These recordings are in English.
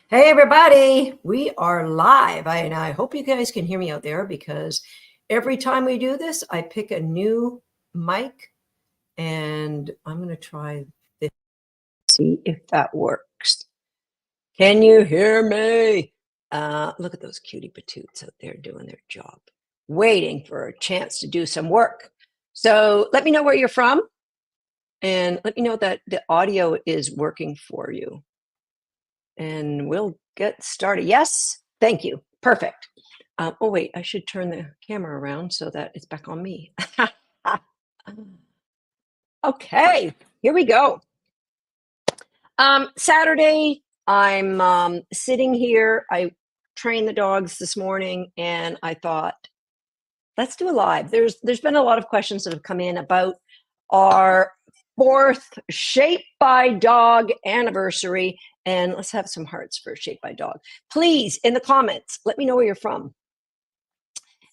Hey everybody, we are live. And I hope you guys can hear me out there because every time we do this, I pick a new mic and I'm going to try this. See if that works. Can you hear me? Look at those cutie patoots out there doing their job, waiting for a chance to do some work. So let me know where you're from and let me know that the audio is working for you. And we'll get started. Yes, thank you. Perfect. Oh, wait, I should turn the camera around so that it's back on me. Okay, here we go. Saturday, I'm sitting here. I trained the dogs this morning and I thought, let's do a live. There's been a lot of questions that have come in about our fourth Shape by Dog anniversary. And let's have some hearts for Shape by Dog. Please, in the comments, let me know where you're from.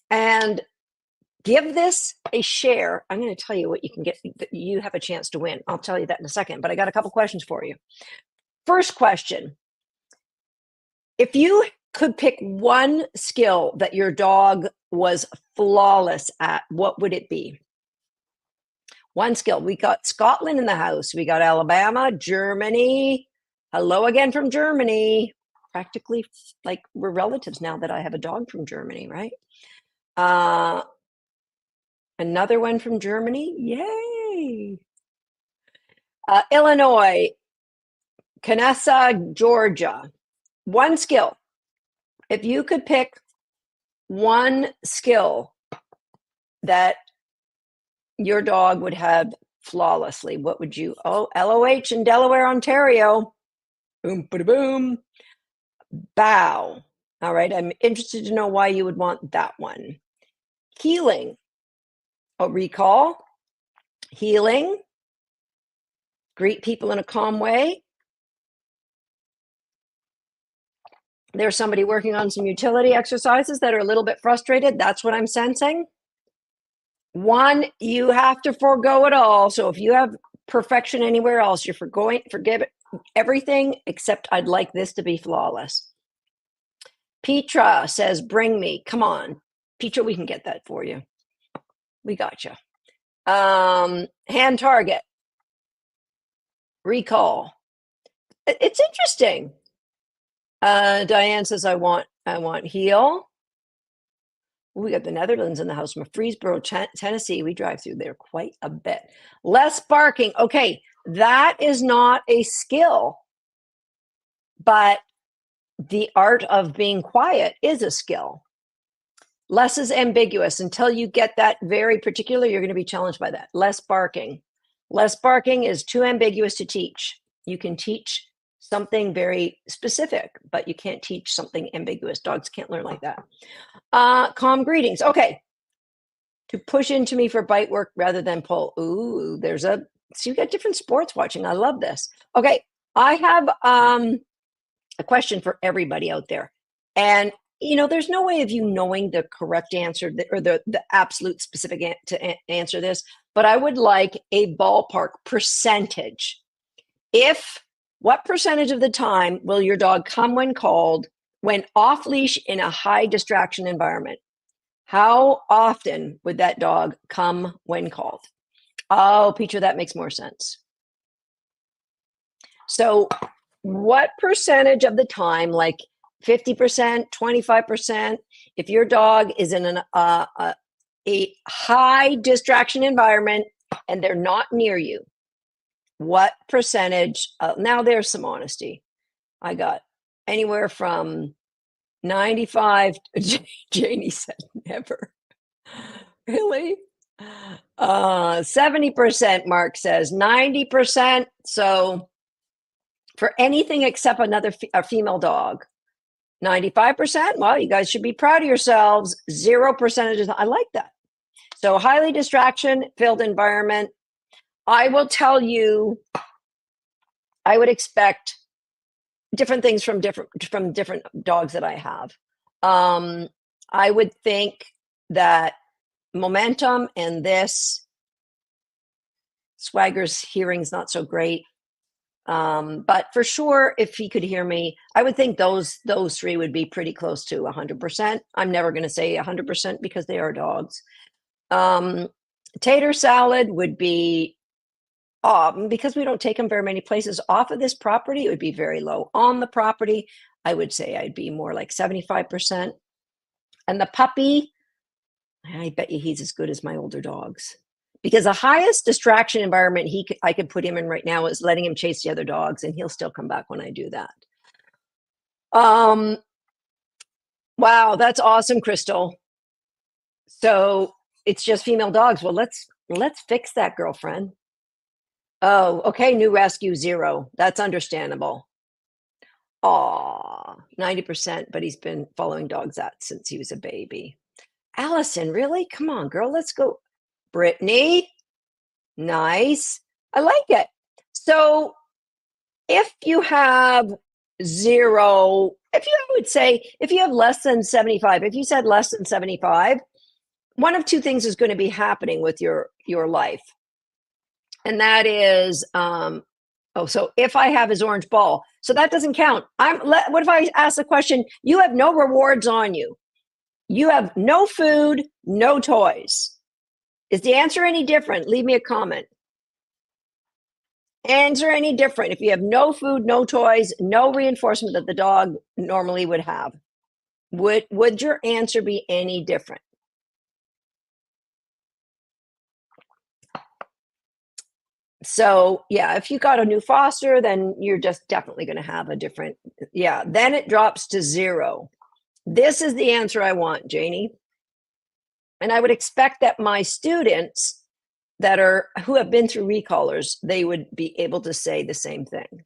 And give this a share. I'm going to tell you what you can get. You have a chance to win. I'll tell you that in a second, but I got a couple questions for you. First question. If you could pick one skill that your dog was flawless at, what would it be? One skill. We got Scotland in the house. We got Alabama, Germany. Hello again from Germany. Practically like we're relatives now that I have a dog from Germany, right? Another one from Germany. Yay. Illinois, Canessa, Georgia. One skill. If you could pick one skill that your dog would have flawlessly, what would you? Oh, LOH in Delaware, Ontario. Boom, ba boom. Bow. All right. I'm interested to know why you would want that one. Healing. Oh, recall. Healing. Greet people in a calm way. There's somebody working on some utility exercises that are a little bit frustrated. That's what I'm sensing. One, you have to forego it all. So if you have perfection anywhere else, you're forgive everything except I'd like this to be flawless. Petra says, bring me. Come on. Petra, we can get that for you. We got you. Hand target. Recall. It's interesting. Diane says, I want heal. We got the Netherlands in the house, Murfreesboro, Tennessee. We drive through there quite a bit. Less barking. Okay, that is not a skill, but the art of being quiet is a skill. Less is ambiguous. Until you get that very particular, you're going to be challenged by that. Less barking. Less barking is too ambiguous to teach. You can teach something very specific, but you can't teach something ambiguous. Dogs can't learn like that. Calm greetings. Okay. To push into me for bite work rather than pull. Ooh, so you got different sports watching. I love this. Okay. I have a question for everybody out there. And, there's no way of you knowing the correct answer or the absolute specific to answer this, but I would like a ballpark percentage. What percentage of the time will your dog come when called, when off leash in a high distraction environment? How often would that dog come when called? Oh, Petra, that makes more sense. So what percentage of the time, like 50%, 25%, if your dog is in a high distraction environment and they're not near you, what percentage? Now there's some honesty. I got anywhere from 95. Janie said never. Really? 70%, Mark says. 90%. So for anything except a female dog. 95%. Well, you guys should be proud of yourselves. 0%. I like that. So highly distraction filled environment. I will tell you, I would expect different things from different dogs that I have. I would think that momentum and this Swagger's hearing's not so great. But for sure, if he could hear me, I would think those three would be pretty close to 100%. I'm never going to say 100% because they are dogs. Um, Tater salad would be, because we don't take them very many places off of this property, it would be very low. On the property, I would say I'd be more like 75%. And the puppy, I bet you he's as good as my older dogs. Because the highest distraction environment I could put him in right now is letting him chase the other dogs, and he'll still come back when I do that. Wow, that's awesome, Crystal. So it's just female dogs. Well, let's fix that, girlfriend. Oh, okay, new rescue 0. That's understandable. Aw, 90%, but he's been following dogs out since he was a baby. Allison, really? Come on, girl, let's go. Brittany, nice. I like it. So if you have 0, I would say if you have less than 75, if you said less than 75, one of two things is going to be happening with your life. And that is, so if I have his orange ball, so that doesn't count. What if I ask the question, you have no rewards on you? You have no food, no toys. Is the answer any different? Leave me a comment. Answer any different if you have no food, no toys, no reinforcement that the dog normally would have? Would your answer be any different? So yeah, if you got a new foster, then you're just definitely going to have a different, yeah, then it drops to 0. This is the answer I want, Janie. And I would expect that my students who have been through recallers, they would be able to say the same thing,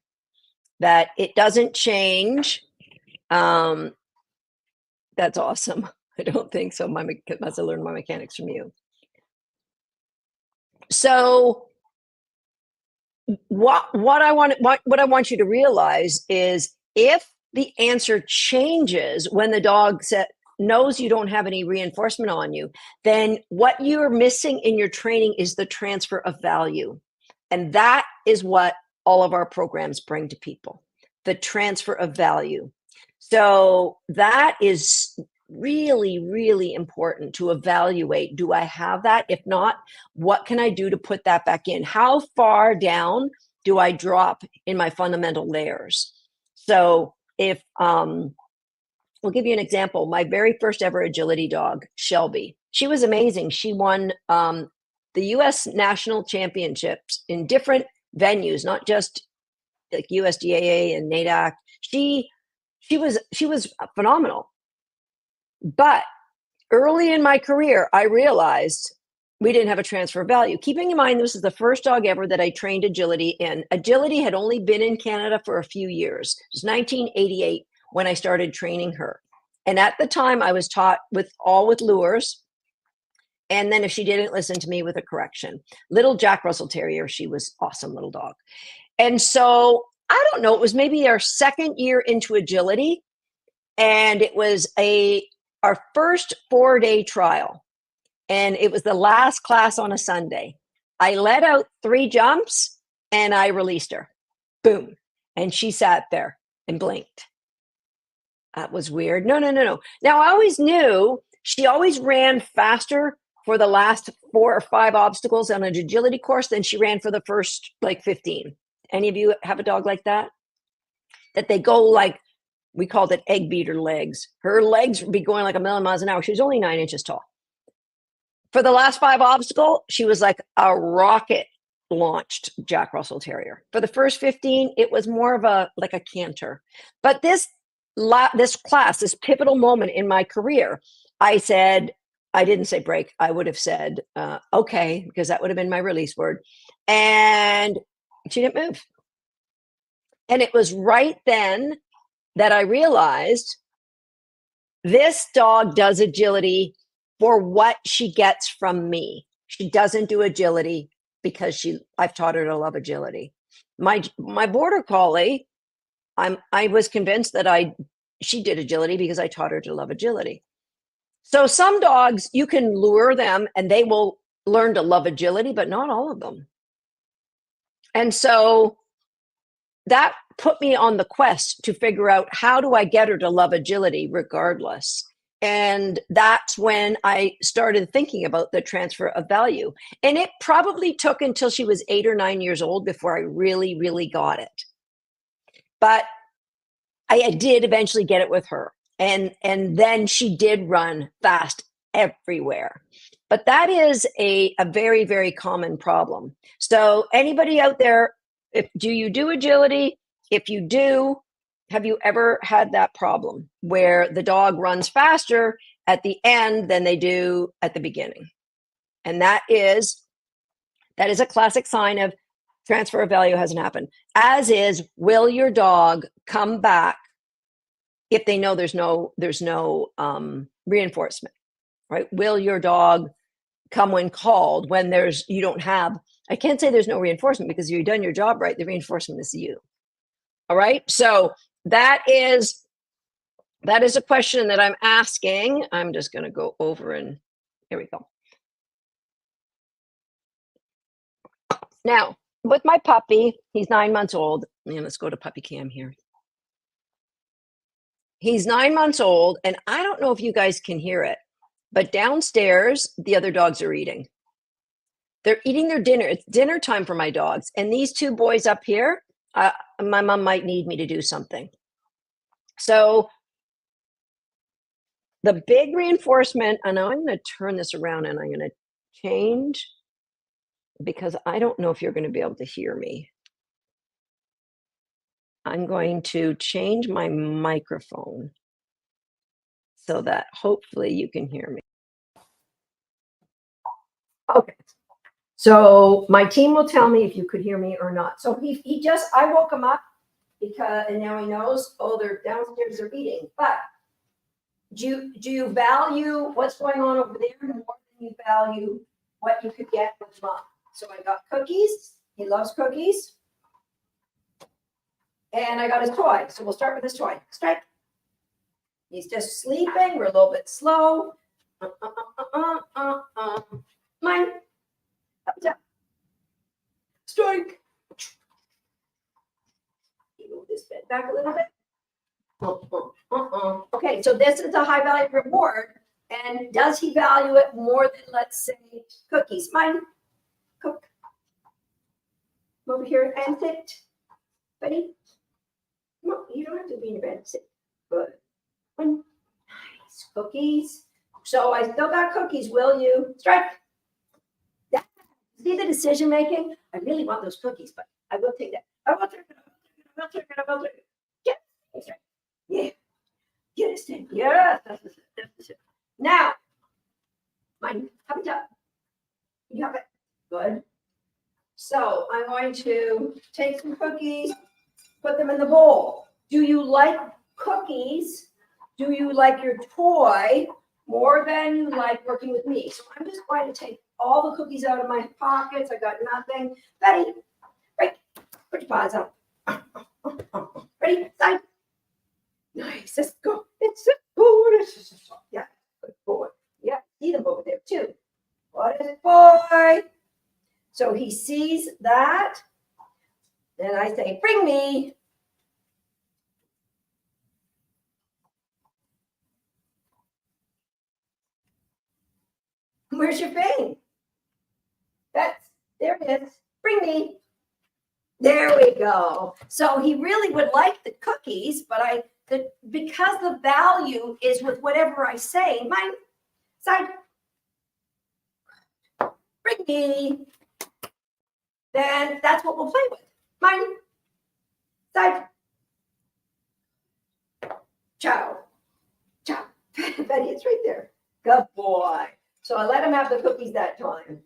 that it doesn't change. That's awesome. I don't think so. I must have learned my mechanics from you. So what I want you to realize is if the answer changes when the dog knows you don't have any reinforcement on you, then what you're missing in your training is the transfer of value. And that is what all of our programs bring to people, the transfer of value. So that is really, really important to evaluate. Do I have that? If not, what can I do to put that back in? How far down do I drop in my fundamental layers? So if, I'll give you an example. My very first ever agility dog, Shelby, she was amazing. She won the US national championships in different venues, not just like USDAA and NADAC. She was phenomenal. But early in my career, I realized we didn't have a transfer value. Keeping in mind, this is the first dog ever that I trained agility in. Agility had only been in Canada for a few years. It was 1988 when I started training her. And at the time, I was taught with lures. And then if she didn't listen to me, with a correction. Little Jack Russell Terrier, she was awesome little dog. And so I don't know, it was maybe our second year into agility. And it was our first 4-day trial. And it was the last class on a Sunday. I let out 3 jumps and I released her. Boom. And she sat there and blinked. That was weird. No. Now, I always knew she always ran faster for the last 4 or 5 obstacles on an agility course than she ran for the first 15. Any of you have a dog like that? That they go like, we called it egg beater legs. Her legs would be going like 1,000,000 miles an hour. She was only 9 inches tall. For the last 5 obstacle, she was like a rocket launched Jack Russell Terrier. For the first 15, it was more of a canter. But this class, this pivotal moment in my career, I didn't say break. I would have said, okay, because that would have been my release word. And she didn't move. And it was right then that I realized this dog does agility for what she gets from me. She doesn't do agility because I've taught her to love agility. My border collie, I was convinced that she did agility because I taught her to love agility. So some dogs, you can lure them and they will learn to love agility, but not all of them. And so that put me on the quest to figure out, how do I get her to love agility regardless? And that's when I started thinking about the transfer of value. And it probably took until she was 8 or 9 years old before I really, really got it. But I did eventually get it with her. And then she did run fast everywhere. But that is a very, very common problem. So anybody out there, do you do agility? If you do, have you ever had that problem where the dog runs faster at the end than they do at the beginning? And that is a classic sign of transfer of value hasn't happened. As is, will your dog come back if they know there's no reinforcement, right? Will your dog come when called, when you don't have, I can't say there's no reinforcement, because you've done your job right. The reinforcement is you. All right. So that is a question that I'm asking. I'm just going to go over, and here we go. Now, with my puppy, he's 9 months old. Let's go to puppy cam here. He's 9 months old, and I don't know if you guys can hear it, but downstairs, the other dogs are eating. They're eating their dinner. It's dinner time for my dogs. And these two boys up here, my mom might need me to do something. So the big reinforcement, and now I'm going to turn this around and I'm going to change, because I don't know if you're going to be able to hear me. I'm going to change my microphone so that hopefully you can hear me. Okay. So my team will tell me if you could hear me or not. So I woke him up, and now he knows, oh, they're downstairs, they're eating. But do you value what's going on over there more than you value what you could get with mom? So I got cookies. He loves cookies. And I got his toy. So we'll start with his toy. Strike. He's just sleeping. We're a little bit slow. Mine. Strike. Move this bed back a little bit. Okay, so this is a high value reward. And does he value it more than, let's say, cookies? Mine. Cook. Over here and sit. Ready? No, you don't have to be in your bed. Sit. Good. One. Nice. Cookies. So I still got cookies. Will you strike? See the decision making? I really want those cookies, but I will take that. I will take it. I will take it. I will take it. Get it. Strike. Yeah. Get it, Stan. Yes. That's it. Now, mine. Happy top. You have it. Good. So I'm going to take some cookies, put them in the bowl. Do you like cookies? Do you like your toy more than you like working with me? So I'm just going to take all the cookies out of my pockets. I got nothing. Betty, right, put your paws up. Ready, side. Nice, let's go. It's a good. Yeah, good boy. Yeah, see them over there too. What is it, boy? So he sees that. Then I say, bring me. Where's your thing? There it is. Bring me. There we go. So he really would like the cookies, but because the value is with whatever I say, mine, side, bring me. Then that's what we'll play with. Mine, side, ciao, ciao. Betty, it's right there. Good boy. So I let him have the cookies that time.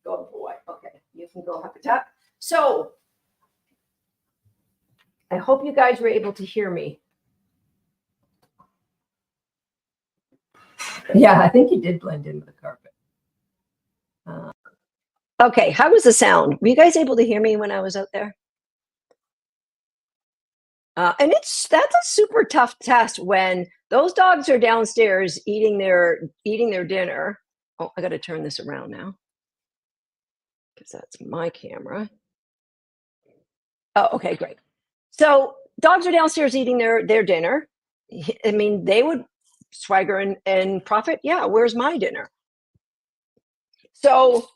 Good boy. Okay, you can go have a tap. So I hope you guys were able to hear me. Yeah, I think you did blend in with the carpet. Okay, how was the sound? Were you guys able to hear me when I was out there? And that's a super tough test when those dogs are downstairs eating their dinner. Oh, I got to turn this around now, because that's my camera. Oh, okay, great. So dogs are downstairs eating their dinner. I mean, they would swagger and profit. Yeah, where's my dinner? So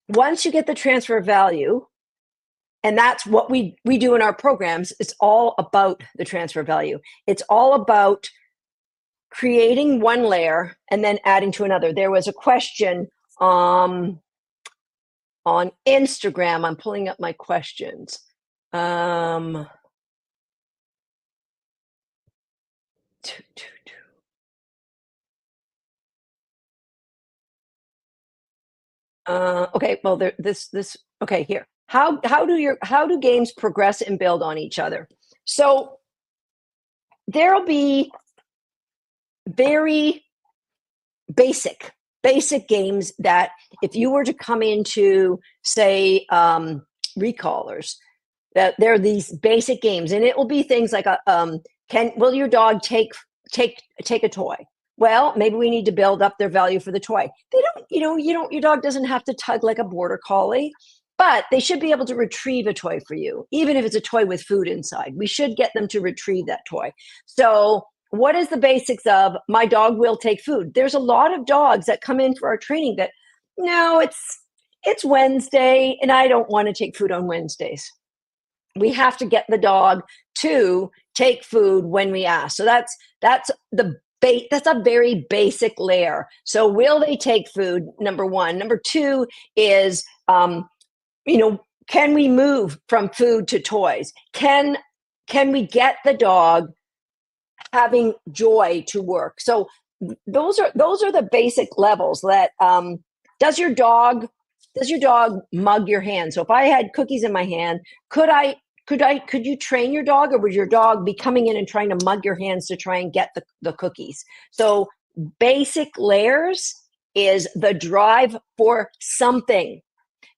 once you get the transfer of value, and that's what we do in our programs, it's all about the transfer value. It's all about creating one layer and then adding to another. There was a question on Instagram. I'm pulling up my questions. Um, okay, well, this okay here. How do games progress and build on each other? So there'll be very basic games that if you were to come into, say, recallers, that there are these basic games, and it will be things like a can will your dog take a toy? Well, maybe we need to build up their value for the toy. They don't, your dog doesn't have to tug like a border collie, but they should be able to retrieve a toy for you, even if it's a toy with food inside. We should get them to retrieve that toy. So what is the basics of my dog will take food? There's a lot of dogs that come in for our training that, no, it's Wednesday and I don't want to take food on Wednesdays. We have to get the dog to take food when we ask. So that's a very basic layer. So will they take food? Number one. Number two is, can we move from food to toys? Can we get the dog having joy to work? So those are the basic levels that does your dog mug your hand? So if I had cookies in my hand, could you train your dog, or would your dog be coming in and trying to mug your hands to try and get the cookies? So basic layers is the drive for something.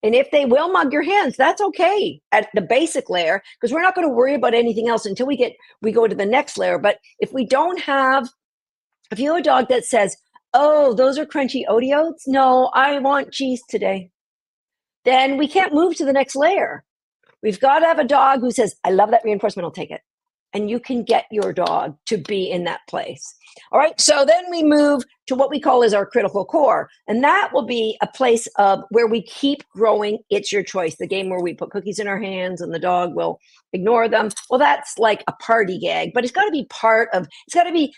And if they will mug your hands, that's okay at the basic layer, because we're not going to worry about anything else until we go to the next layer. But if you have a dog that says, oh, those are crunchy Oreos, no, I want cheese today, then we can't move to the next layer. We've got to have a dog who says, I love that reinforcement, I'll take it. And you can get your dog to be in that place. All right. So then we move to what we call as our critical core. And that will be a place of where we keep growing. It's your choice. The game where we put cookies in our hands and the dog will ignore them. Well, that's like a party gag, but it's got to be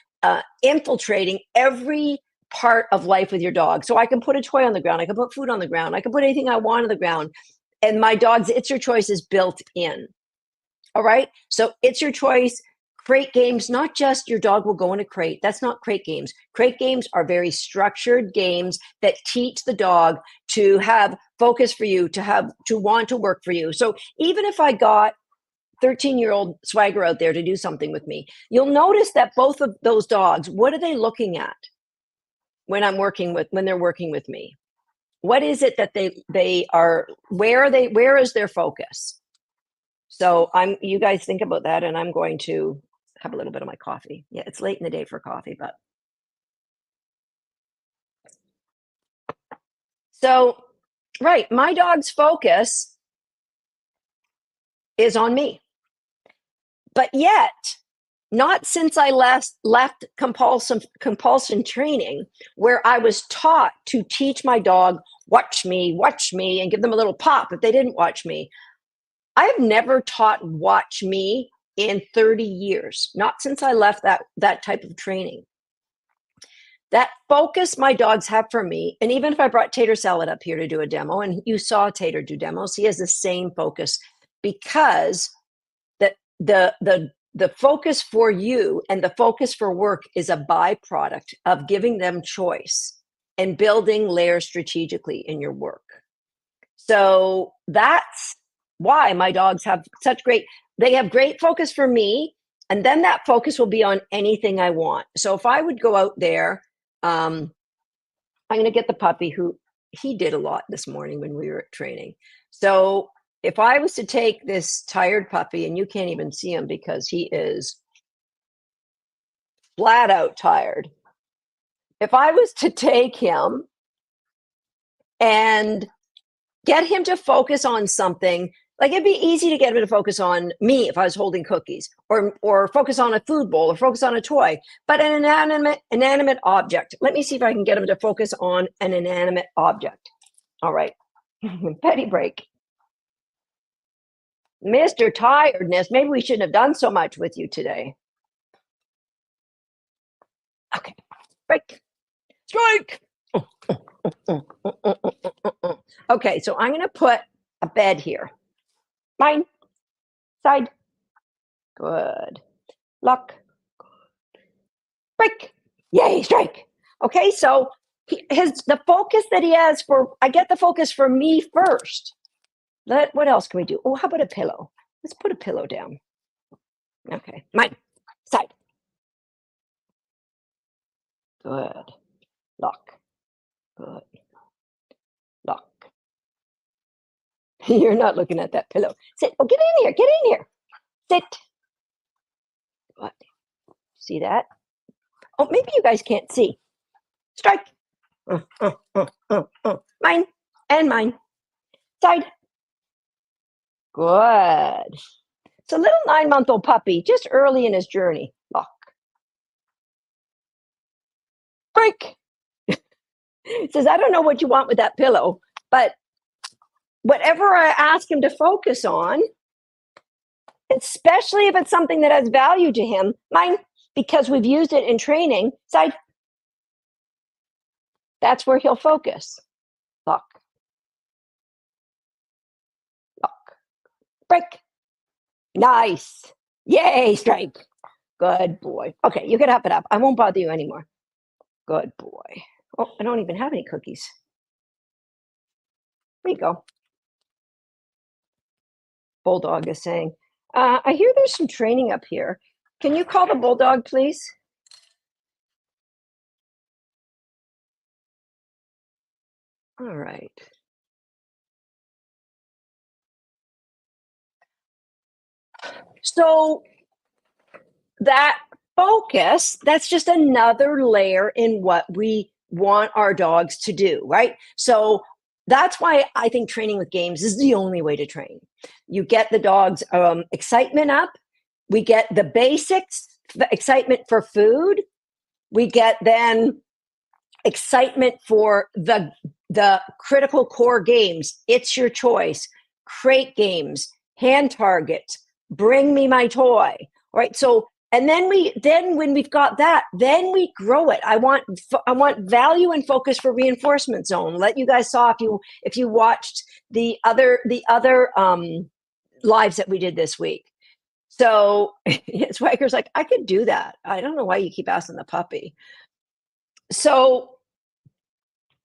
infiltrating every part of life with your dog. So I can put a toy on the ground. I can put food on the ground. I can put anything I want on the ground. And my dog's It's Your Choice is built in. All right. So it's your choice. Crate games, not just your dog will go in a crate. That's not crate games. Crate games are very structured games that teach the dog to have focus for you, to want to work for you. So even if I got 13-year-old Swagger out there to do something with me, you'll notice that both of those dogs, what are they looking at when they're working with me? What is it that where is their focus? So you guys think about that, and I'm going to have a little bit of my coffee. Yeah, it's late in the day for coffee, but so, right, my dog's focus is on me. But yet, not since I left compulsion training, where I was taught to teach my dog, watch me, and give them a little pop if they didn't watch me. I have never taught watch me in 30 years, not since I left that type of training. That focus my dogs have for me, and even if I brought Tater Salad up here to do a demo, and you saw Tater do demos, he has the same focus, because the focus for you and the focus for work is a byproduct of giving them choice and building layers strategically in your work. So that's why my dogs have they have great focus for me, and then that focus will be on anything I want. So if I would go out there, I'm going to get the puppy he did a lot this morning when we were at training. So if I was to take this tired puppy, and you can't even see him because he is flat out tired. If I was to take him and get him to focus on something Like it'd be easy to get him to focus on me if I was holding cookies, or focus on a food bowl, or focus on a toy. But an inanimate object. Let me see if I can get him to focus on an inanimate object. All right. Petty break. Mr. Tiredness, maybe we shouldn't have done so much with you today. Okay. Break. Strike. Okay, so I'm going to put a bed here. Mine. Side. Good. Luck. Break. Yay, strike. Okay, so the focus that he has I get the focus for me first. What else can we do? Oh, how about a pillow? Let's put a pillow down. Okay, mine. Side. Good. Lock. Good. Lock. You're not looking at that pillow. Sit. Oh, get in here. Get in here. Sit. What? See that? Oh, maybe you guys can't see. Strike. Mine and mine. Side. Good. It's a little 9-month-old puppy, just early in his journey. Lock. Break. It says, I don't know what you want with that pillow, but whatever I ask him to focus on, especially if it's something that has value to him, mine, because we've used it in training, side. That's where he'll focus. Lock. Lock. Break. Nice. Yay, strike. Good boy. Okay, you can up it up. I won't bother you anymore. Good boy. Oh, I don't even have any cookies. There you go. Bulldog is saying, I hear there's some training up here. Can you call the bulldog, please? All right. So that focus, that's just another layer in what we want our dogs to do, right? So that's why I think training with games is the only way to train. You get the dog's excitement up. We get the basics, the excitement for food. We get then excitement for the critical core games. It's your choice. Crate games, hand targets, bring me my toy. All right. So, and then when we've got that, then we grow it. I want value and focus for reinforcement zone. Let you guys saw if you watched the other lives that we did this week. So Swagger's like, I could do that. I don't know why you keep asking the puppy. So,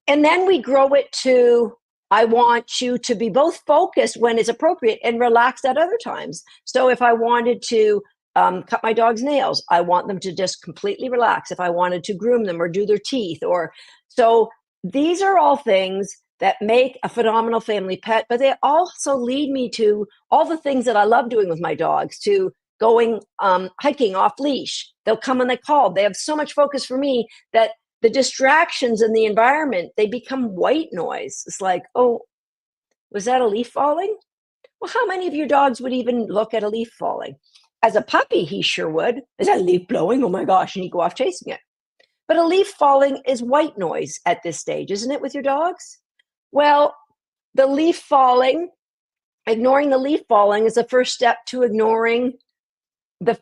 and then we grow it to, I want you to be both focused when it's appropriate and relaxed at other times. So if I wanted to cut my dog's nails, I want them to just completely relax. If I wanted to groom them or do their teeth, so these are all things that make a phenomenal family pet, but they also lead me to all the things that I love doing with my dogs, to going hiking off leash. They'll come when they call. They have so much focus for me that the distractions in the environment, they become white noise. It's like, oh, was that a leaf falling? Well, how many of your dogs would even look at a leaf falling? As a puppy, he sure would. Is that a leaf blowing? Oh my gosh, and he'd go off chasing it. But a leaf falling is white noise at this stage, isn't it, with your dogs? Well, the leaf falling, ignoring the leaf falling is the first step to ignoring the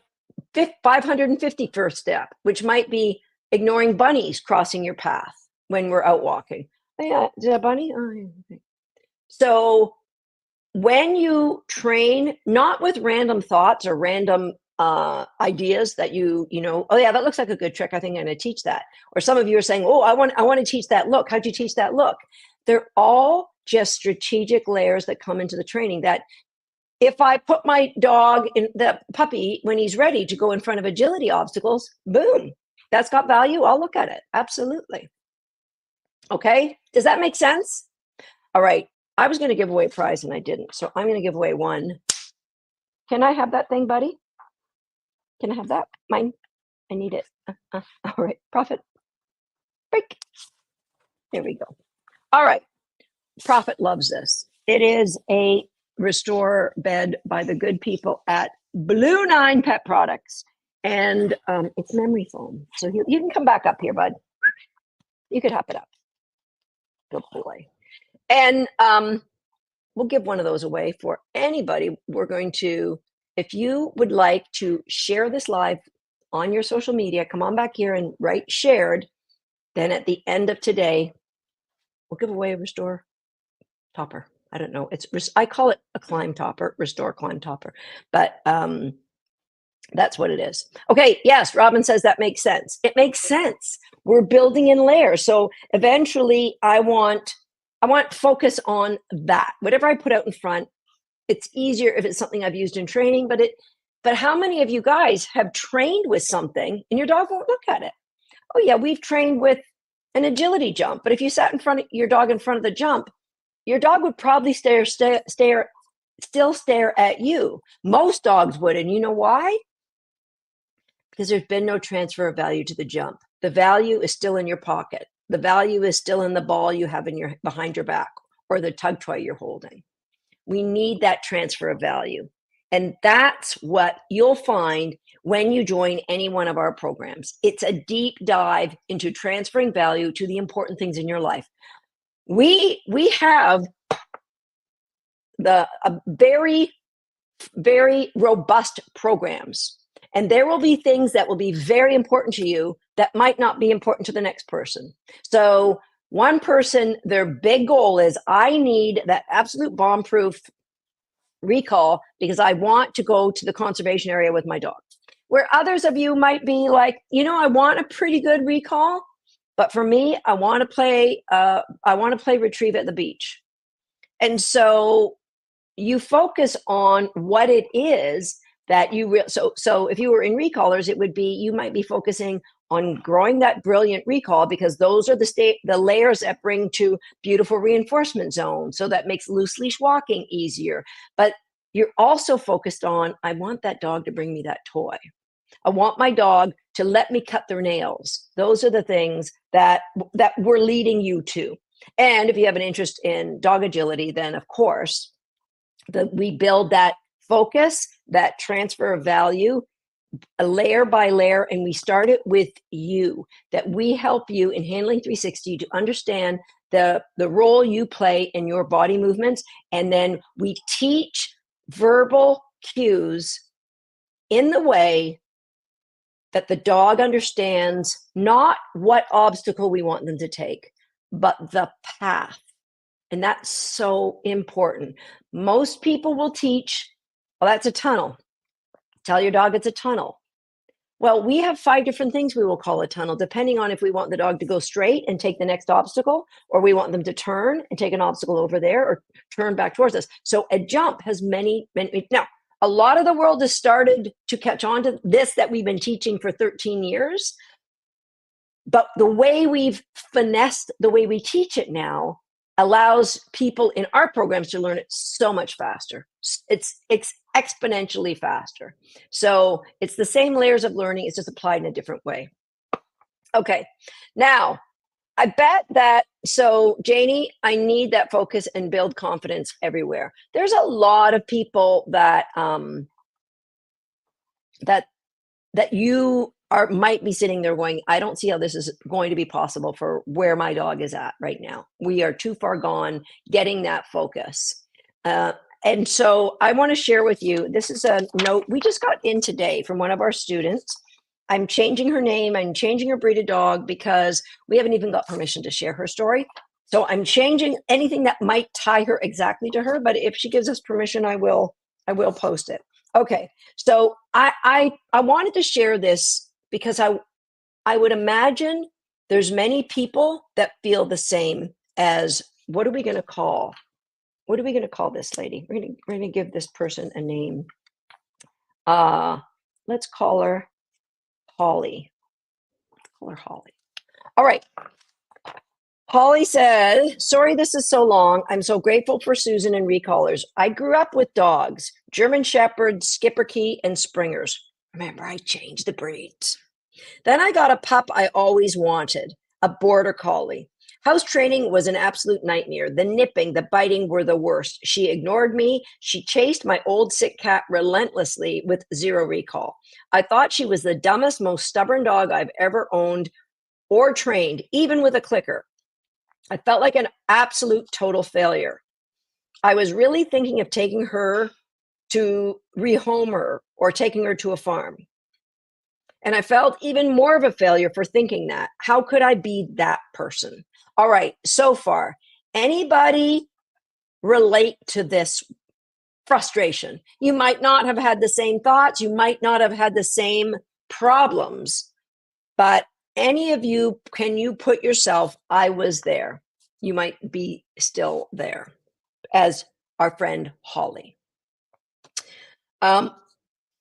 551st step, which might be ignoring bunnies crossing your path when we're out walking. Oh, yeah, is that a bunny? Oh, yeah. Okay. So when you train, not with random thoughts or random ideas that you know, oh yeah, that looks like a good trick, I think I'm going to teach that. Or some of you are saying, oh, I want to teach that look. How'd you teach that look? They're all just strategic layers that come into the training, that if I put my dog in, the puppy, when he's ready to go in front of agility obstacles, boom, that's got value. I'll look at it. Absolutely. Okay. Does that make sense? All right. I was going to give away a prize and I didn't. So I'm going to give away one. Can I have that thing, buddy? Can I have that? Mine. I need it. All right. Profit. Break. There we go. All right. Prophet loves this. It is a Restore Bed by the good people at Blue 9 Pet Products. And it's memory foam. So you can come back up here, bud. You could hop it up. Good boy. And we'll give one of those away for anybody. We're going to, if you would like to share this live on your social media, come on back here and write shared. Then at the end of today, we'll give away a Restore topper. I don't know. I call it a climb topper, Restore climb topper, but that's what it is. Okay. Yes. Robin says that makes sense. It makes sense. We're building in layers. So eventually I want focus on that. Whatever I put out in front, it's easier if it's something I've used in training, but how many of you guys have trained with something and your dog won't look at it? Oh yeah, we've trained with an agility jump, but if you sat in front of your dog in front of the jump, your dog would probably still stare at you. Most dogs would, and you know why? Because there's been no transfer of value to the jump. The value is still in your pocket. The value is still in the ball you have behind your back or the tug toy you're holding. We need that transfer of value. And that's what you'll find when you join any one of our programs. It's a deep dive into transferring value to the important things in your life. We have very, very robust programs. And there will be things that will be very important to you that might not be important to the next person. So one person, their big goal is, I need that absolute bomb-proof recall because I want to go to the conservation area with my dog. Where others of you might be like, I want a pretty good recall, but for me, I want to play retrieve at the beach. And so you focus on what it is that so if you were in recallers, it would be, you might be focusing on growing that brilliant recall because those are the layers that bring to beautiful reinforcement zone. So that makes loose leash walking easier. But you're also focused on, I want that dog to bring me that toy. I want my dog to let me cut their nails. Those are the things that we're leading you to. And if you have an interest in dog agility, then of course, we build that focus, that transfer of value, layer by layer, and we start it with you, that we help you in Handling 360 to understand the role you play in your body movements. And then we teach verbal cues in the way that the dog understands not what obstacle we want them to take, but the path. And that's so important. Most people will teach, well, that's a tunnel. Tell your dog it's a tunnel. Well, we have 5 different things we will call a tunnel, depending on if we want the dog to go straight and take the next obstacle, or we want them to turn and take an obstacle over there, or turn back towards us. So a jump has many. Now, a lot of the world has started to catch on to this that we've been teaching for 13 years. But the way we've finessed the way we teach it now allows people in our programs to learn it so much faster. It's exponentially faster. So it's the same layers of learning, it's just applied in a different way. Okay, now I bet that, so Janie, I need that focus and build confidence everywhere. There's a lot of people that that you might be sitting there going, I don't see how this is going to be possible for where my dog is at right now. We are too far gone getting that focus. And so I want to share with you, this is a note we just got in today from one of our students. I'm changing her name. I'm changing her breed of dog because we haven't even got permission to share her story. So I'm changing anything that might tie her exactly to her. But if she gives us permission, I will post it. Okay. So I wanted to share this because I would imagine there's many people that feel the same as, what are we going to call? What are we going to call this lady? We're going to give this person a name. Let's call her Holly. Let's call her Holly. All right. Holly said, sorry this is so long. I'm so grateful for Susan and recallers. I grew up with dogs, German Shepherds, Schipperke, and Springers. Remember, I changed the breeds. Then I got a pup I always wanted, a border collie. House training was an absolute nightmare. The nipping, the biting were the worst. She ignored me. She chased my old sick cat relentlessly with zero recall. I thought she was the dumbest, most stubborn dog I've ever owned or trained, even with a clicker. I felt like an absolute total failure. I was really thinking of taking her to rehome her or taking her to a farm. And I felt even more of a failure for thinking that. How could I be that person? All right, so far, anybody relate to this frustration? You might not have had the same thoughts, you might not have had the same problems, but any of you, can you put yourself, I was there? You might be still there, as our friend Holly.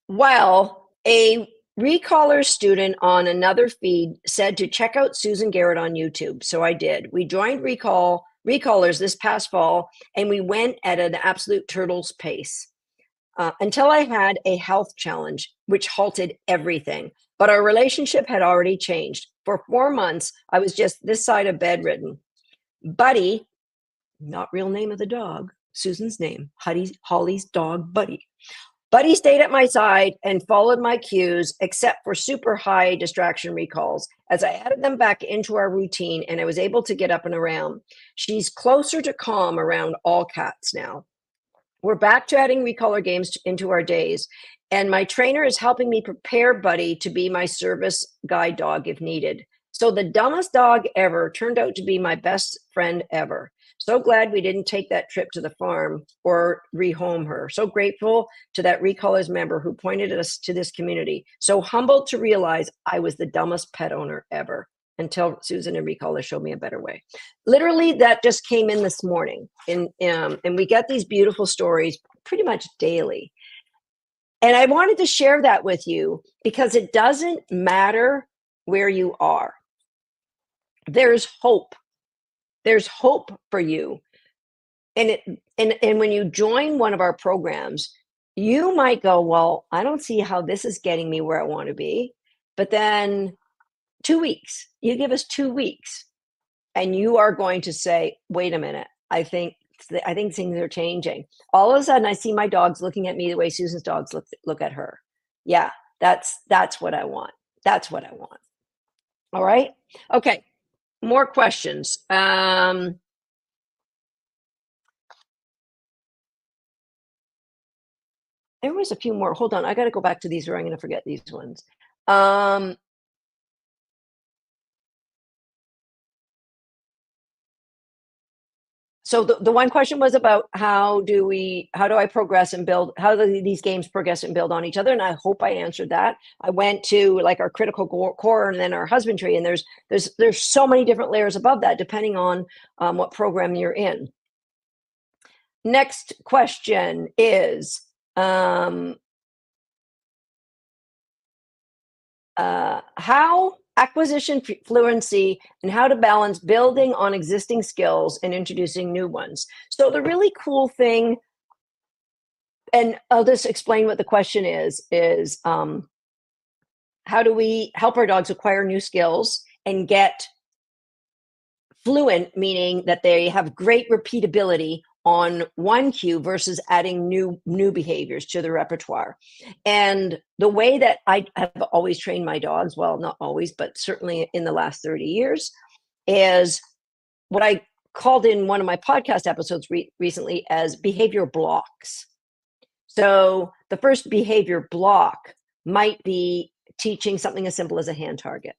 Well, a recaller student on another feed said to check out Susan Garrett on YouTube. So I did. We joined recallers this past fall, and we went at an absolute turtle's pace until I had a health challenge, which halted everything. But our relationship had already changed. For 4 months, I was just this side of bedridden. Buddy, not real name of the dog, Susan's name, Holly's dog, Buddy. Buddy stayed at my side and followed my cues, except for super high distraction recalls, as I added them back into our routine and I was able to get up and around. She's closer to calm around all cats now. We're back to adding recaller games into our days, and my trainer is helping me prepare Buddy to be my service guide dog if needed. So the dumbest dog ever turned out to be my best friend ever. So glad we didn't take that trip to the farm or rehome her. So grateful to that recallers member who pointed us to this community. So humbled to realize I was the dumbest pet owner ever until Susan and recaller showed me a better way. Literally, that just came in this morning. And we get these beautiful stories pretty much daily. And I wanted to share that with you because it doesn't matter where you are. There's hope. There's hope for you. And when you join one of our programs, you might go, well, I don't see how this is getting me where I want to be. But then 2 weeks, you give us 2 weeks, and you are going to say, wait a minute, I think things are changing. All of a sudden, I see my dogs looking at me the way Susan's dogs look at her. Yeah, that's what I want. That's what I want. All right. Okay. More questions. There was a few more. Hold on. I got to go back to these or I'm going to forget these ones. So the one question was about how do I progress and build, how do these games progress and build on each other? And I hope I answered that. I went to like our critical core and then our husbandry, and there's so many different layers above that, depending on what program you're in. Next question is, how acquisition fluency and how to balance building on existing skills and introducing new ones. So the really cool thing, and I'll just explain what the question is how do we help our dogs acquire new skills and get fluent, meaning that they have great repeatability on one cue versus adding new behaviors to the repertoire. And the way that I have always trained my dogs, well, not always, but certainly in the last 30 years, is what I called in one of my podcast episodes recently as behavior blocks. So the first behavior block might be teaching something as simple as a hand target.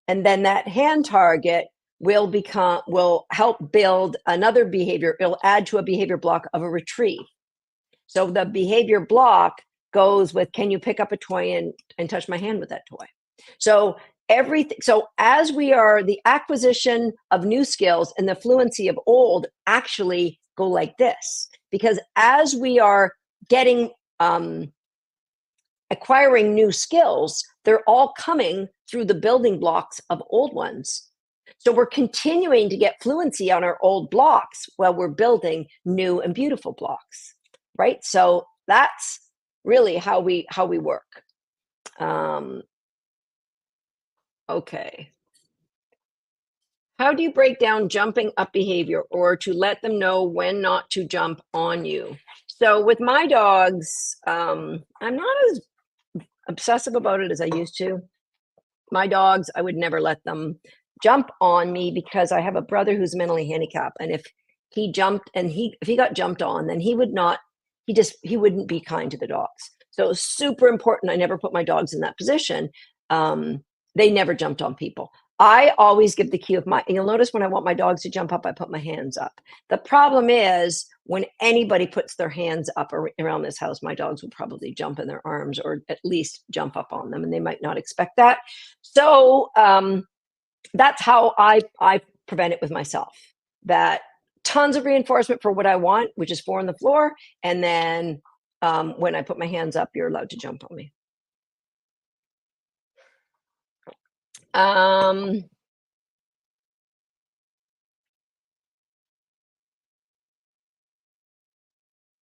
And then that hand target will help build another behavior. It'll add to a behavior block of a retrieve. So the behavior block goes with, can you pick up a toy and touch my hand with that toy? So everything. So as we are, the acquisition of new skills and the fluency of old actually go like this, because as we are getting acquiring new skills, they're all coming through the building blocks of old ones. So we're continuing to get fluency on our old blocks while we're building new and beautiful blocks, right? So that's really how we work. Okay. How do you break down jumping up behavior or to let them know when not to jump on you? So with my dogs, I'm not as obsessive about it as I used to. My dogs, I would never let them jump on me because I have a brother who's mentally handicapped, and if he jumped and he if he got jumped on, then he would not he wouldn't be kind to the dogs. So it's super important I never put my dogs in that position. They never jumped on people. I always give the cue of my you'll notice when I want my dogs to jump up, I put my hands up. The problem is when anybody puts their hands up around this house, my dogs will probably jump in their arms or at least jump up on them, and they might not expect that. So that's how I prevent it with myself. That tons of reinforcement for what I want, which is four on the floor, and then when I put my hands up, you're allowed to jump on me. Um,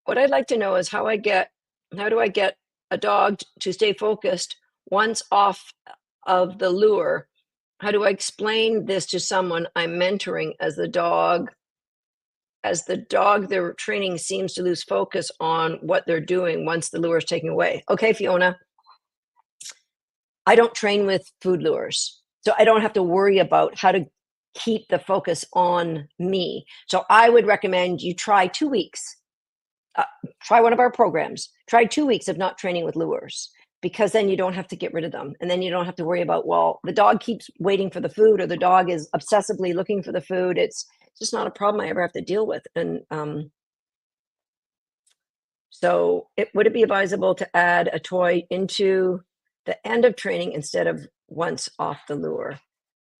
what I'd like to know is how do I get a dog to stay focused once off of the lure? How do I explain this to someone I'm mentoring as the dog they're training seems to lose focus on what they're doing once the lure is taken away? Okay, Fiona, I don't train with food lures, so I don't have to worry about how to keep the focus on me. So I would recommend you try 2 weeks. uh, Try one of our programs. Try 2 weeks of not training with lures because then you don't have to get rid of them. And then you don't have to worry about, well, the dog keeps waiting for the food or the dog is obsessively looking for the food. It's just not a problem I ever have to deal with. And so would it be advisable to add a toy into the end of training instead of once off the lure?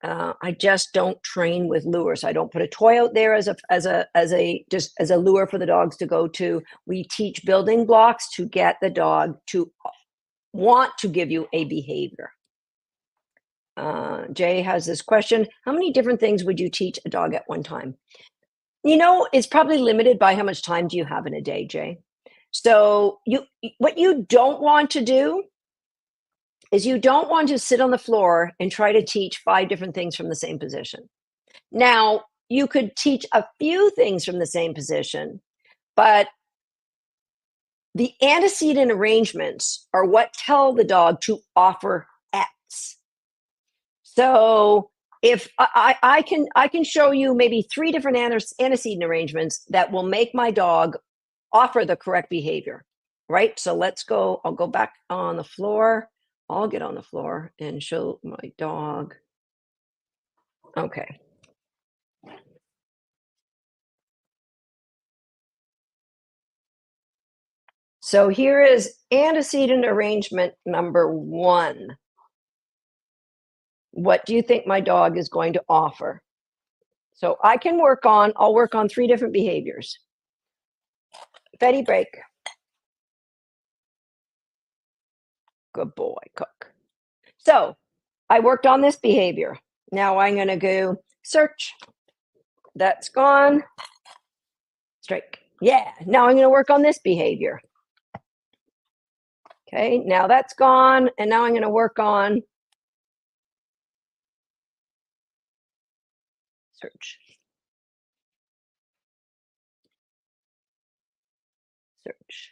I just don't train with lures. I don't put a toy out there as a lure for the dogs to go to. We teach building blocks to get the dog to want to give you a behavior. Jay has this question: how many different things would you teach a dog at one time? It's probably limited by how much time do you have in a day, Jay. So what you don't want to do is you don't want to sit on the floor and try to teach 5 different things from the same position. Now, you could teach a few things from the same position, but the antecedent arrangements are what tell the dog to offer X. So if I can show you maybe 3 different antecedent arrangements that will make my dog offer the correct behavior, right? So let's go. I'll go back on the floor. I'll get on the floor and show my dog. Okay. So here is antecedent arrangement number 1. What do you think my dog is going to offer? So I'll work on 3 different behaviors. Betty break. Good boy, cook. So I worked on this behavior. Now I'm going to go search. That's gone. Strike. Yeah. Now I'm going to work on this behavior. Okay. Now that's gone. And now I'm going to work on search. Search.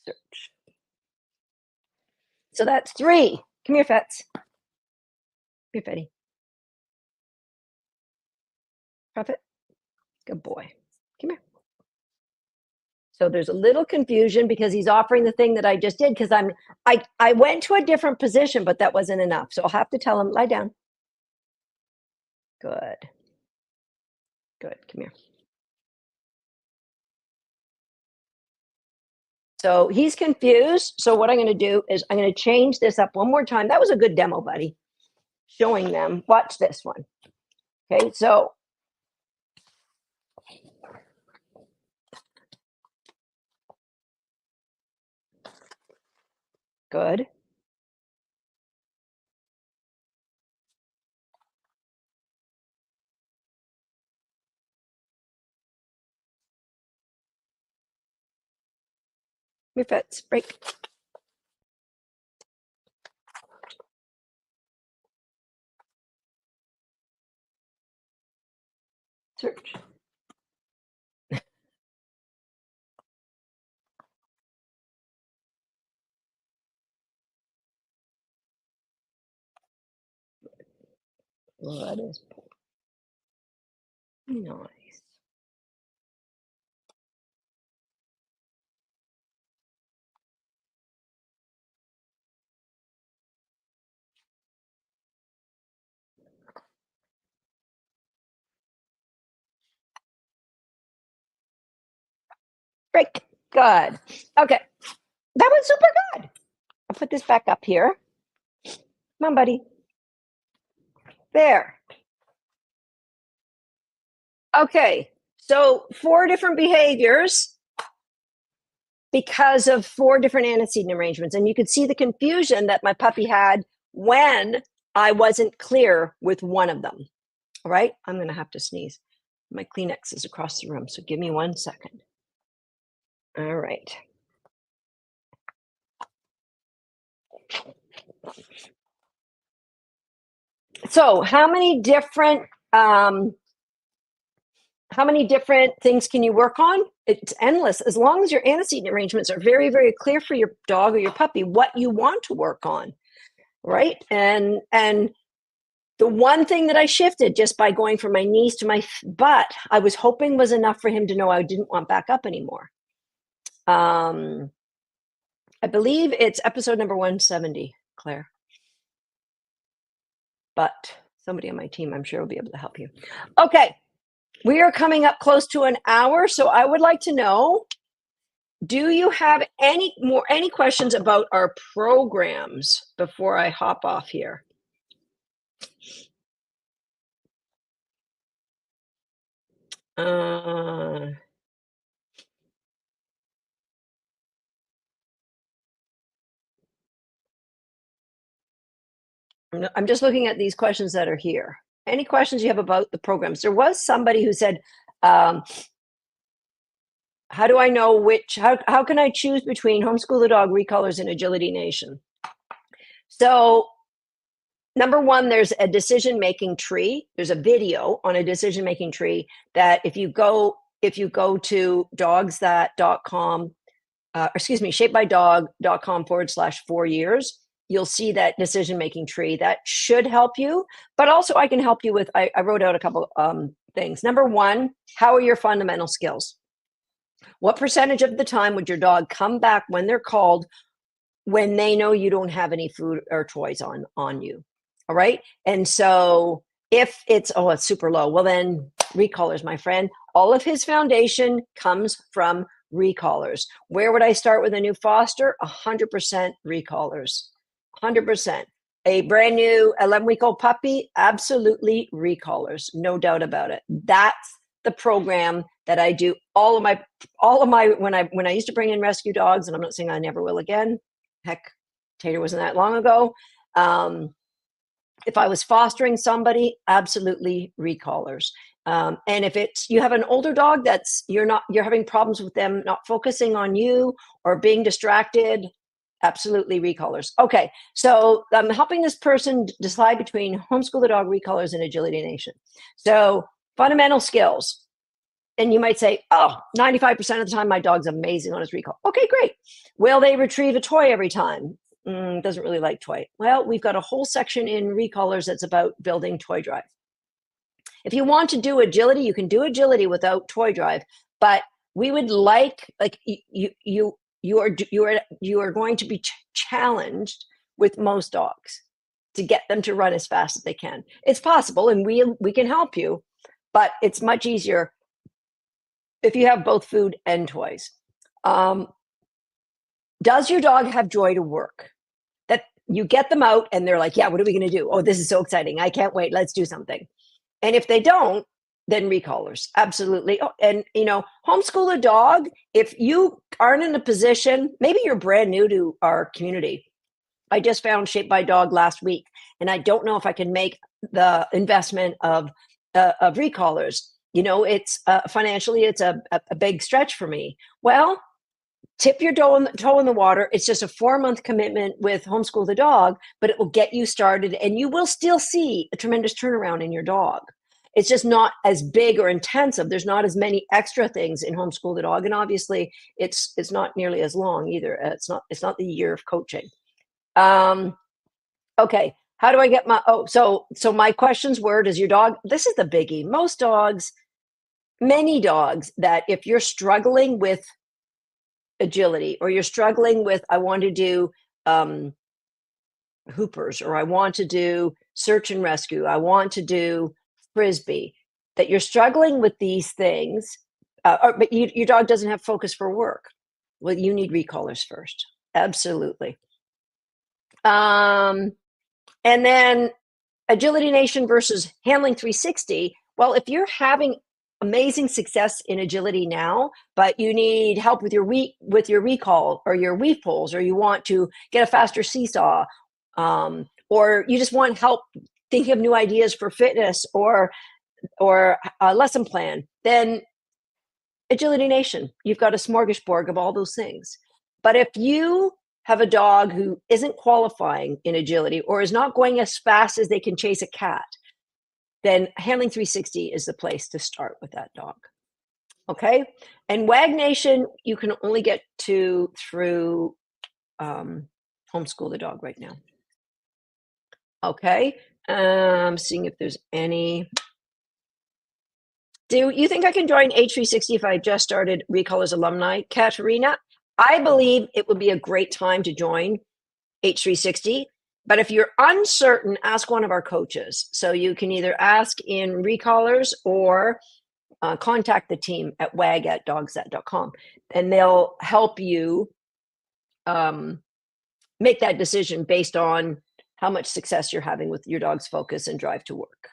Search. So that's 3. Come here, Fets. Come here, Fetty. Prophet. Good boy. Come here. So there's a little confusion because he's offering the thing that I just did because I went to a different position, but that wasn't enough. So I'll have to tell him, lie down. Good. Good. Come here. So he's confused. So what I'm going to do is I'm going to change this up one more time. That was a good demo, buddy. Showing them. Watch this one. Okay. So good. Your fits. Break. Search. Well, that is nice. Great. Good. Okay. That was super good. I'll put this back up here. Come on, buddy. There. Okay. So 4 different behaviors because of 4 different antecedent arrangements. And you could see the confusion that my puppy had when I wasn't clear with one of them. All right. I'm going to have to sneeze. My Kleenex is across the room. So give me 1 second. All right. So how many different things can you work on? It's endless. As long as your antecedent arrangements are very, very clear for your dog or your puppy, what you want to work on, right? And the one thing that I shifted just by going from my knees to my butt, I was hoping was enough for him to know I didn't want back up anymore. I believe it's episode number 170, Claire. But somebody on my team, I'm sure, will be able to help you. Okay. We are coming up close to an hour, so I would like to know, do you have any questions about our programs before I hop off here? I'm just looking at these questions that are here. Any questions you have about the programs? There was somebody who said, how do I know how can I choose between Homeschool the Dog, Recolors, and Agility Nation? So number one, there's a decision-making tree. There's a video on a decision-making tree that if you go to dogsthat.com, shapedbydog.com/4 years, you'll see that decision-making tree. That should help you. But also I can help you with, I wrote out a couple things. Number one, how are your fundamental skills? What percentage of the time would your dog come back when they're called when they know you don't have any food or toys on you? All right. And so if it's super low, well then Recolors, my friend. All of his foundation comes from Recolors. Where would I start with a new foster? 100% Recolors. 100%. A brand new 11-week-old puppy, absolutely Recolors, no doubt about it. That's the program that I do. All of my when I used to bring in rescue dogs, and I'm not saying I never will again. Heck, Tater wasn't that long ago. If I was fostering somebody, absolutely Recolors. And if you have an older dog you're having problems with them not focusing on you or being distracted, absolutely Recolors. Okay, so I'm helping this person decide between Homeschool the Dog, Recolors, and Agility Nation. So fundamental skills. And you might say, 95% of the time my dog's amazing on his recall. Okay, great. Will they retrieve a toy every time? Doesn't really like toy. Well, we've got a whole section in Recolors that's about building toy drive. If you want to do agility, you can do agility without toy drive, but we would like you are going to be challenged with most dogs to get them to run as fast as they can. It's possible, and we can help you, but it's much easier if you have both food and toys. Does your dog have joy to work? That you get them out and they're like, yeah, what are we going to do? Oh, this is so exciting. I can't wait. Let's do something. And if they don't, then Recolors. Absolutely. Oh, and, homeschool a dog. If you aren't in a position, maybe you're brand new to our community. I just found Shaped by Dog last week, and I don't know if I can make the investment of Recolors. It's financially, it's a big stretch for me. Well, tip your toe in the water. It's just a 4-month commitment with Homeschool the Dog, but it will get you started, and you will still see a tremendous turnaround in your dog. It's just not as big or intensive. There's not as many extra things in Homeschool the Dog, and obviously it's not nearly as long either. It's not the year of coaching. Okay, how do I get my so my questions were, does your dog, this is the biggie. Most dogs, many dogs, that if you're struggling with agility, or you're struggling with, I want to do hoopers, or I want to do search and rescue, I want to do frisbee, that you're struggling with these things, but your dog doesn't have focus for work. Well, you need recallers first. Absolutely. And then Agility Nation versus Handling 360. Well, if you're having amazing success in agility now, but you need help with your recall or your weave poles, or you want to get a faster seesaw, or you just want help thinking of new ideas for fitness or a lesson plan, then Agility Nation, you've got a smorgasbord of all those things. But if you have a dog who isn't qualifying in agility, or is not going as fast as they can chase a cat, then Handling 360 is the place to start with that dog. Okay? And WAG Nation, you can only get to through Homeschool the Dog right now. Okay? Seeing if there's any. Do you think I can join H360 if I just started Recallers Alumni? Katerina, I believe it would be a great time to join H360. But if you're uncertain, ask one of our coaches. So you can either ask in Recallers or contact the team at wag@dogset.com, and they'll help you make that decision based on how much success you're having with your dog's focus and drive to work.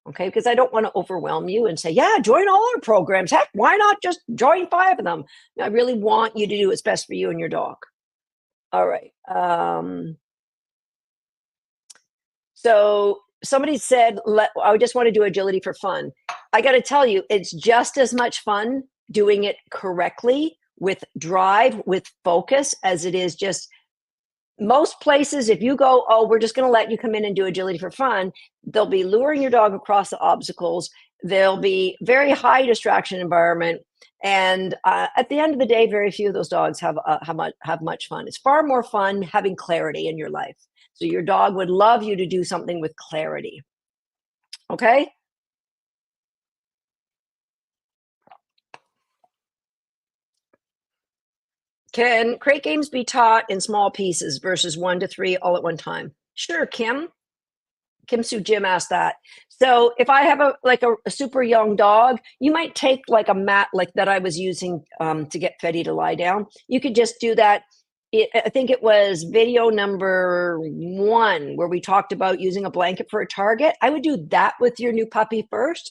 Okay, because I don't want to overwhelm you and say, yeah, join all our programs. Heck, why not just join 5 of them? I really want you to do what's best for you and your dog. All right. So somebody said, I just want to do agility for fun. I got to tell you, it's just as much fun doing it correctly with drive, with focus, as it is just most places. If you go, oh, we're just going to let you come in and do agility for fun, they'll be luring your dog across the obstacles. They'll be very high distraction environment. And at the end of the day, very few of those dogs have much fun. It's far more fun having clarity in your life. So your dog would love you to do something with clarity. Okay? Can crate games be taught in small pieces versus 1 to 3 all at one time? Sure, Kim. Kim Soo Jim asked that. So if I have a super young dog, you might take like a mat like that I was using to get Fetty to lie down. You could just do that. I think it was video number 1 where we talked about using a blanket for a target. I would do that with your new puppy first.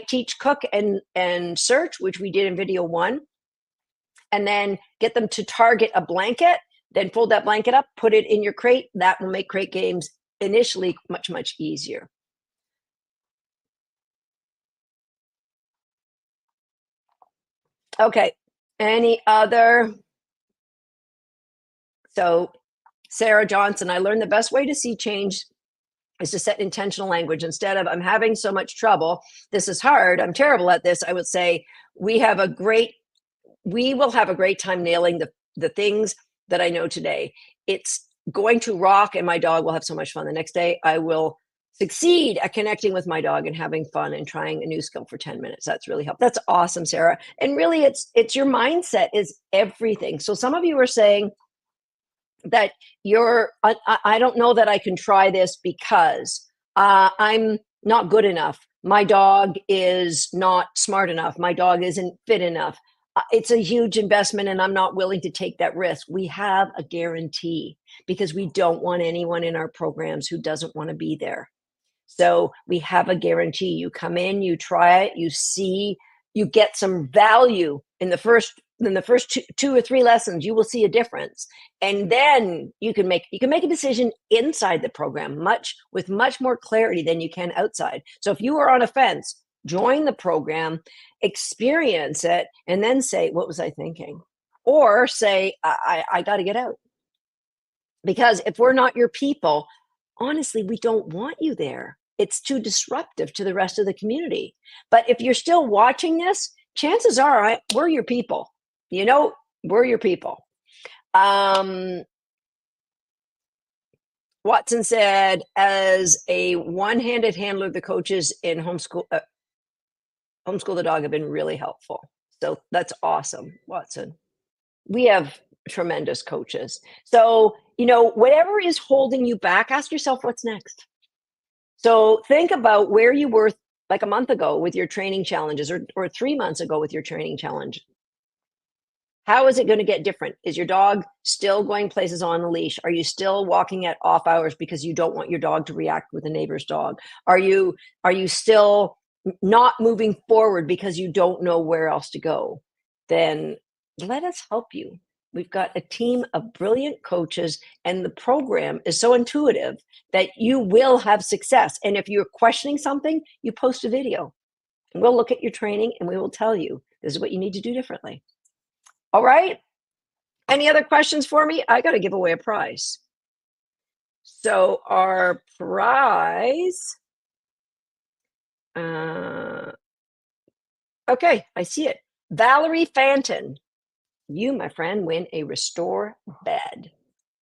Teach, cook, and search, which we did in video 1. And then get them to target a blanket, then fold that blanket up, put it in your crate. That will make crate games initially much, much easier. Okay, any other? So Sarah Johnson, I learned the best way to see change is to set intentional language. Instead of, I'm having so much trouble, this is hard, I'm terrible at this, I would say, we will have a great time nailing the things that I know today. It's going to rock, and my dog will have so much fun. The next day, I will succeed at connecting with my dog and having fun and trying a new skill for 10 minutes. That's really helped. That's awesome, Sarah. And really, it's your mindset is everything. So some of you are saying that I don't know that I can try this because I'm not good enough. My dog is not smart enough. My dog isn't fit enough. It's a huge investment and I'm not willing to take that risk. We have a guarantee because we don't want anyone in our programs who doesn't want to be there. So we have a guarantee. You come in, you try it, you see, you get some value in the first two or 3 lessons. You will see a difference, and then you can make a decision inside the program with much more clarity than you can outside. So if you are on a fence, join the program, experience it, and then say, what was I thinking? Or say, I got to get out. Because if we're not your people, honestly, we don't want you there. it's too disruptive to the rest of the community. But if you're still watching this, chances are we're your people. We're your people. Watson said, as a one-handed handler, the coaches in homeschool the dog have been really helpful. So that's awesome, Watson. We have tremendous coaches. So, whatever is holding you back, ask yourself what's next. So think about where you were like a month ago with your training challenges, or 3 months ago with your training challenge. How is it going to get different? Is your dog still going places on the leash? Are you still walking at off hours because you don't want your dog to react with a neighbor's dog? Are you still not moving forward because you don't know where else to go? Then let us help you. We've got a team of brilliant coaches, and the program is so intuitive that you will have success. And if you're questioning something, you post a video. And we'll look at your training and we will tell you this is what you need to do differently. All right. Any other questions for me? I got to give away a prize. So our prize, okay, I see it. Valerie Fanton, you, my friend, win a Restore bed.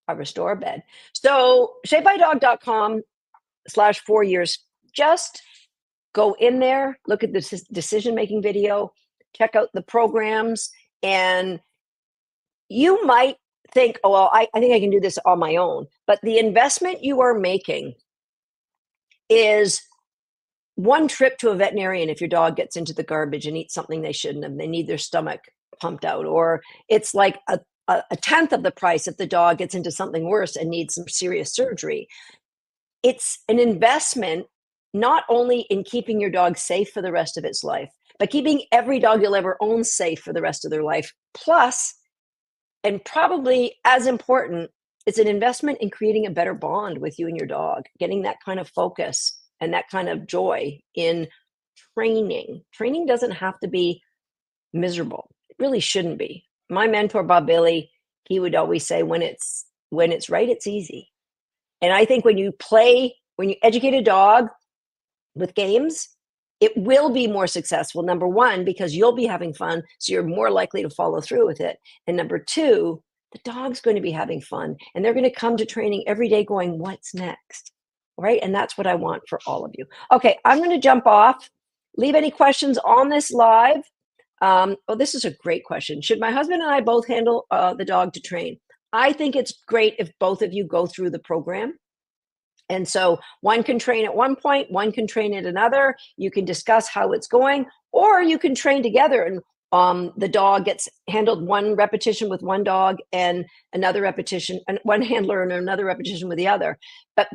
A Restore bed. So shapebydog.com/4 years. Just go in there, look at the decision-making video, check out the programs, and you might think, oh, well, I think I can do this on my own. But the investment you are making is one trip to a veterinarian if your dog gets into the garbage and eats something they shouldn't have. They need their stomach pumped out. Or it's like a tenth of the price if the dog gets into something worse and needs some serious surgery. It's an investment not only in keeping your dog safe for the rest of its life, but keeping every dog you'll ever own safe for the rest of their life. Plus, and probably as important, it's an investment in creating a better bond with you and your dog, getting that kind of focus and that kind of joy in training. Training doesn't have to be miserable. It really shouldn't be. My mentor, Bob Bailey, he would always say, when it's right, it's easy. And I think when you educate a dog with games, it will be more successful. Number one, because you'll be having fun, so you're more likely to follow through with it. And number two, the dog's going to be having fun, and they're going to come to training every day going, what's next? Right? And that's what I want for all of you. Okay, I'm going to jump off. Leave any questions on this live. This is a great question. Should my husband and I both handle the dog to train? I think it's great if both of you go through the program. And so one can train at one point, one can train at another. You can discuss how it's going, or you can train together and the dog gets handled one repetition with one dog and another repetition, and one handler and another repetition with the other. But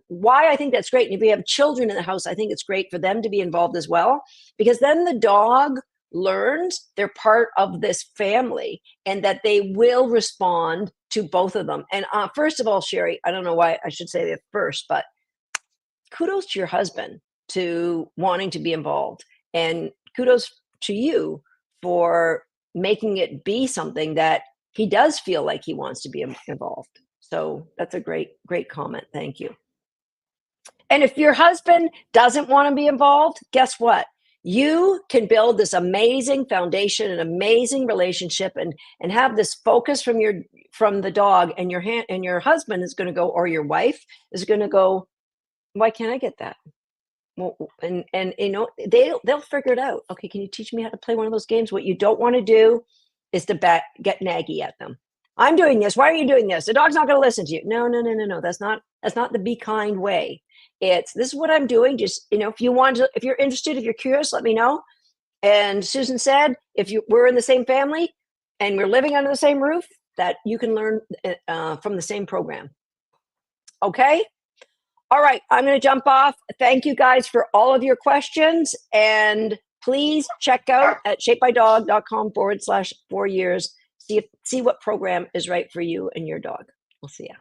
why I think that's great, and if you have children in the house, I think it's great for them to be involved as well, because then the dog learns they're part of this family and that they will respond to both of them. And first of all, Sherry, I don't know why I should say that first, but kudos to your husband to wanting to be involved, and kudos to you for making it be something that he does feel like he wants to be involved. So that's a great comment. Thank you. And if your husband doesn't want to be involved, guess what? You can build this amazing foundation, an amazing relationship, and have this focus from the dog, and your husband is going to go, or your wife is going to go, why can't I get that? Well, and they'll figure it out. Okay, can you teach me how to play one of those games? What you don't want to do is to get naggy at them. I'm doing this. Why are you doing this? The dog's not going to listen to you. No. That's not the be kind way. This is what I'm doing. Just, if you're interested, if you're curious, let me know. And Susan said, we're in the same family and we're living under the same roof, that you can learn from the same program. Okay. All right. I'm going to jump off. Thank you guys for all of your questions, and please check out at shapebydog.com/4 years. See what program is right for you and your dog. We'll see ya.